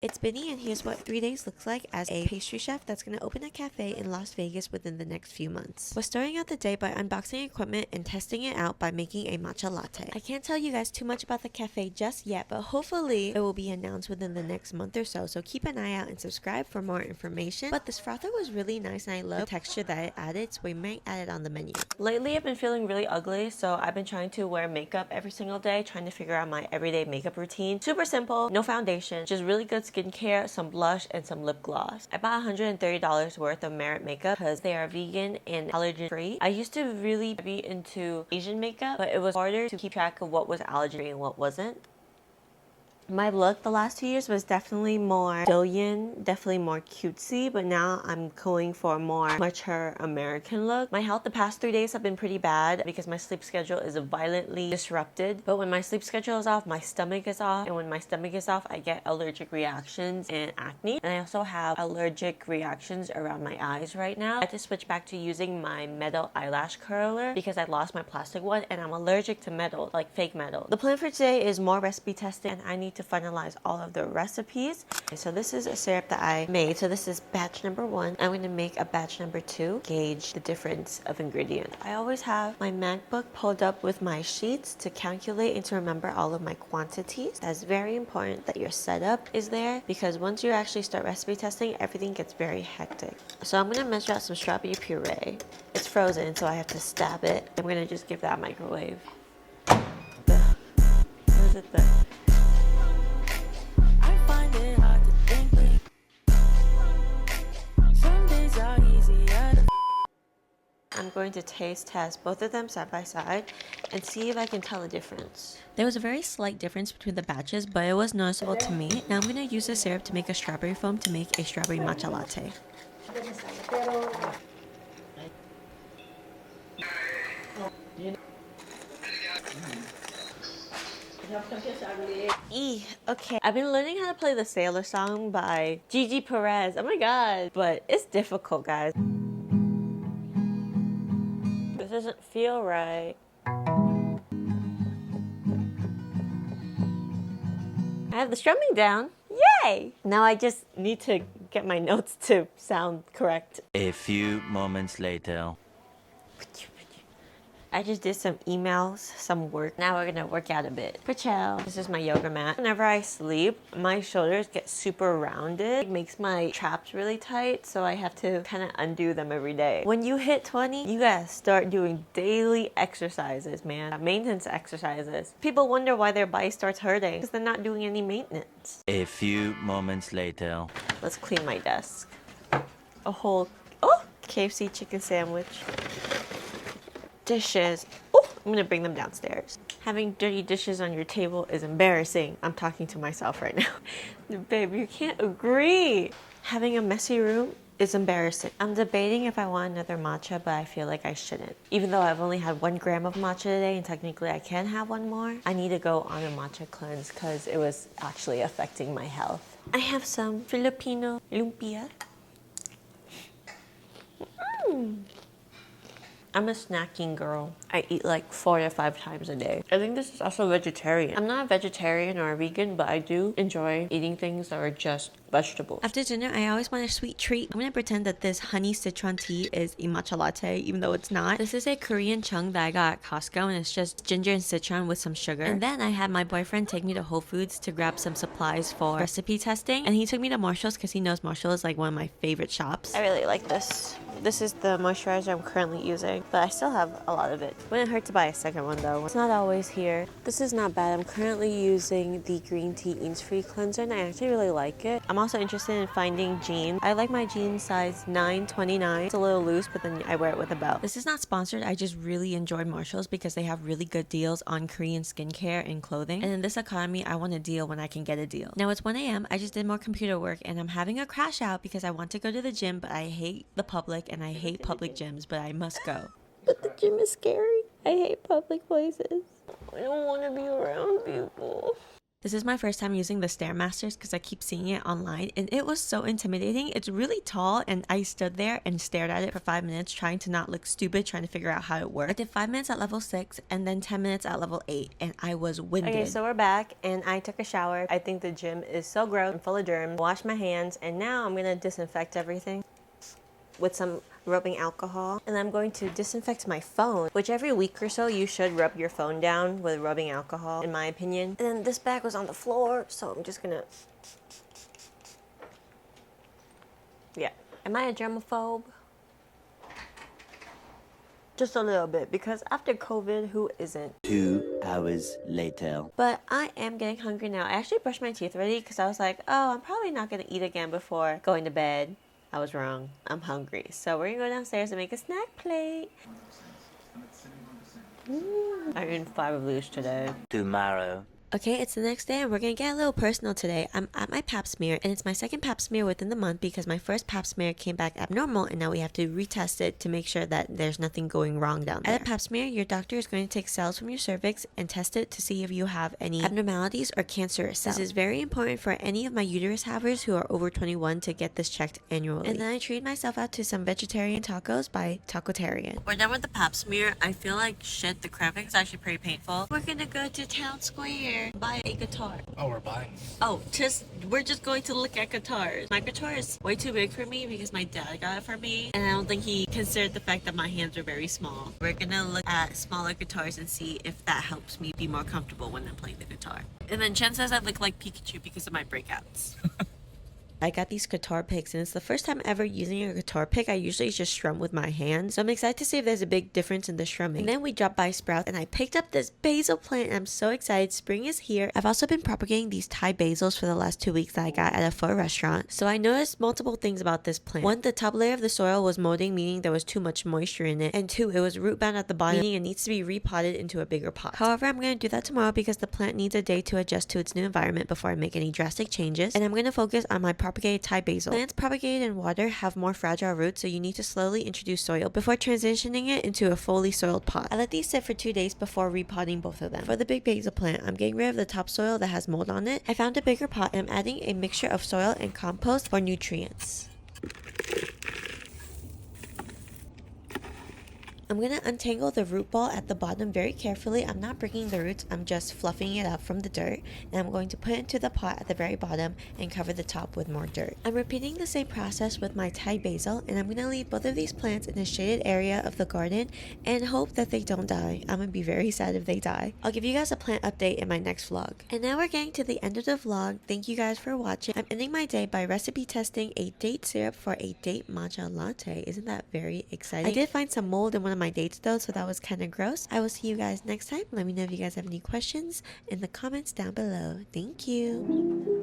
It's Binhie, and here's what 3 days looks like as a pastry chef that's going to open a cafe in Las Vegas within the next few months. We're starting out the day by unboxing equipment and testing it out by making a matcha latte. I can't tell you guys too much about the cafe just yet, but hopefully it will be announced within the next month or so keep an eye out and subscribe for more information. But this frother was really nice and I love the texture that it added, so we might add it on the menu. Lately I've been feeling really ugly, so I've been trying to wear makeup every single day, trying to figure out my everyday makeup routine. Super simple, no foundation, just really good skincare, some blush, and some lip gloss. I bought $130 worth of Merit makeup because they are vegan and allergen free. I used to really be into Asian makeup, but it was harder to keep track of what was allergen free and what wasn't. My look the last 2 years was definitely more Billion, definitely more cutesy, but now I'm going for a more mature American look. My health the past 3 days have been pretty bad because my sleep schedule is violently disrupted. But when my sleep schedule is off, my stomach is off. And when my stomach is off, I get allergic reactions and acne. And I also have allergic reactions around my eyes right now. I had to switch back to using my metal eyelash curler because I lost my plastic one and I'm allergic to metal, like fake metal. The plan for today is more recipe testing and I need to finalize all of the recipes. Okay, so this is a syrup that I made. So this is batch number 1. I'm going to make a batch number 2, gauge the difference of ingredients. I always have my MacBook pulled up with my sheets to calculate and to remember all of my quantities. That's very important that your setup is there because once you actually start recipe testing, everything gets very hectic. So I'm going to measure out some strawberry puree. It's frozen, so I have to stab it. I'm going to just give that a microwave. What is it there? I'm going to taste test both of them side by side and see if I can tell the difference. There was a very slight difference between the batches, but it was noticeable to me. Now I'm going to use the syrup to make a strawberry foam to make a strawberry matcha latte. Okay, I've been learning how to play the Sailor song by Gigi Perez. Oh my god, but it's difficult, guys. This doesn't feel right. I have the strumming down. Yay! Now I just need to get my notes to sound correct. A few moments later. I just did some emails, some work. Now we're gonna work out a bit. Pachel. This is my yoga mat. Whenever I sleep, my shoulders get super rounded. It makes my traps really tight, so I have to kind of undo them every day. When you hit 20, you gotta start doing daily exercises, man. Maintenance exercises. People wonder why their body starts hurting because they're not doing any maintenance. A few moments later. Let's clean my desk. A whole, KFC chicken sandwich. Dishes. Oh, I'm gonna bring them downstairs. Having dirty dishes on your table is embarrassing. I'm talking to myself right now. Babe, you can't agree. Having a messy room is embarrassing. I'm debating if I want another matcha, but I feel like I shouldn't. Even though I've only had 1 gram of matcha today, and technically I can have one more, I need to go on a matcha cleanse because it was actually affecting my health. I have some Filipino lumpia. I'm a snacking girl. I eat like 4 to 5 times a day. I think this is also vegetarian. I'm not a vegetarian or a vegan, but I do enjoy eating things that are just vegetables. After dinner, I always want a sweet treat. I'm gonna pretend that this honey citron tea is a matcha latte, even though it's not. This is a Korean chung that I got at Costco, and it's just ginger and citron with some sugar. And then I had my boyfriend take me to Whole Foods to grab some supplies for recipe testing, and he took me to Marshall's because he knows Marshall is like one of my favorite shops. I really like this. This is the moisturizer I'm currently using, but I still have a lot of it. Wouldn't hurt to buy a second one though. It's not always here. This is not bad. I'm currently using the green tea Innisfree cleanser and I actually really like it. I'm also interested in finding jeans. I like my jeans size 9/29. It's a little loose, but then I wear it with a belt. This is not sponsored. I just really enjoyed Marshall's because they have really good deals on Korean skincare and clothing. And in this economy, I want a deal when I can get a deal. Now it's 1 a.m. I just did more computer work and I'm having a crash out because I want to go to the gym, but I hate the public and I hate public gyms, but I must go. But the gym is scary. I hate public places. I don't want to be around people. This is my first time using the Stairmasters because I keep seeing it online and it was so intimidating. It's really tall and I stood there and stared at it for 5 minutes trying to not look stupid, trying to figure out how it worked. I did 5 minutes at level 6 and then 10 minutes at level 8 and I was winded. Okay, so we're back and I took a shower. I think the gym is so gross and full of germs. Washed my hands and now I'm gonna disinfect everything with some rubbing alcohol, and I'm going to disinfect my phone, which every week or so you should rub your phone down with rubbing alcohol, in my opinion. And then this bag was on the floor, so I'm just gonna, yeah. Am I a germaphobe? Just a little bit, because after COVID, who isn't? 2 hours later. But I am getting hungry now. I actually brushed my teeth already because I was like, oh, I'm probably not gonna eat again before going to bed. I was wrong. I'm hungry. So we're gonna go downstairs and make a snack plate. I earned 5 blues today. Tomorrow. Okay, it's the next day and we're gonna get a little personal today. I'm at my pap smear and it's my second pap smear within the month because my first pap smear came back abnormal and now we have to retest it to make sure that there's nothing going wrong down there. At a pap smear, your doctor is going to take cells from your cervix and test it to see if you have any abnormalities or cancerous cells. This is very important for any of my uterus havers who are over 21 to get this checked annually. And then I treated myself out to some vegetarian tacos by Tacotarian. We're done with the pap smear. I feel like shit. The cramping is actually pretty painful. We're gonna go to Town Square. Buy a guitar. Oh, we're buying. Oh, we're just going to look at guitars. My guitar is way too big for me because my dad got it for me and I don't think he considered the fact that my hands are very small. We're gonna look at smaller guitars and see if that helps me be more comfortable when I'm playing the guitar. And then Chen says I look like Pikachu because of my breakouts. I got these guitar picks and it's the first time ever using a guitar pick. I usually just strum with my hands. So I'm excited to see if there's a big difference in the strumming. And then we dropped by Sprouts and I picked up this basil plant and I'm so excited. Spring is here. I've also been propagating these Thai basils for the last 2 weeks that I got at a pho restaurant. So I noticed multiple things about this plant. 1, the top layer of the soil was molding, meaning there was too much moisture in it. And 2, it was root bound at the bottom, meaning it needs to be repotted into a bigger pot. However, I'm going to do that tomorrow because the plant needs a day to adjust to its new environment before I make any drastic changes. And I'm going to focus on my propagated Thai basil. Plants propagated in water have more fragile roots, so you need to slowly introduce soil before transitioning it into a fully soiled pot. I let these sit for 2 days before repotting both of them. For the big basil plant, I'm getting rid of the topsoil that has mold on it. I found a bigger pot and I'm adding a mixture of soil and compost for nutrients. I'm going to untangle the root ball at the bottom very carefully. I'm not breaking the roots, I'm just fluffing it up from the dirt. And I'm going to put it into the pot at the very bottom and cover the top with more dirt. I'm repeating the same process with my Thai basil and I'm going to leave both of these plants in a shaded area of the garden and hope that they don't die. I'm going to be very sad if they die. I'll give you guys a plant update in my next vlog. And now we're getting to the end of the vlog. Thank you guys for watching. I'm ending my day by recipe testing a date syrup for a date matcha latte. Isn't that very exciting? I did find some mold in one of my dates though, so that was kind of gross. I will see you guys next time. Let me know if you guys have any questions in the comments down below. Thank you.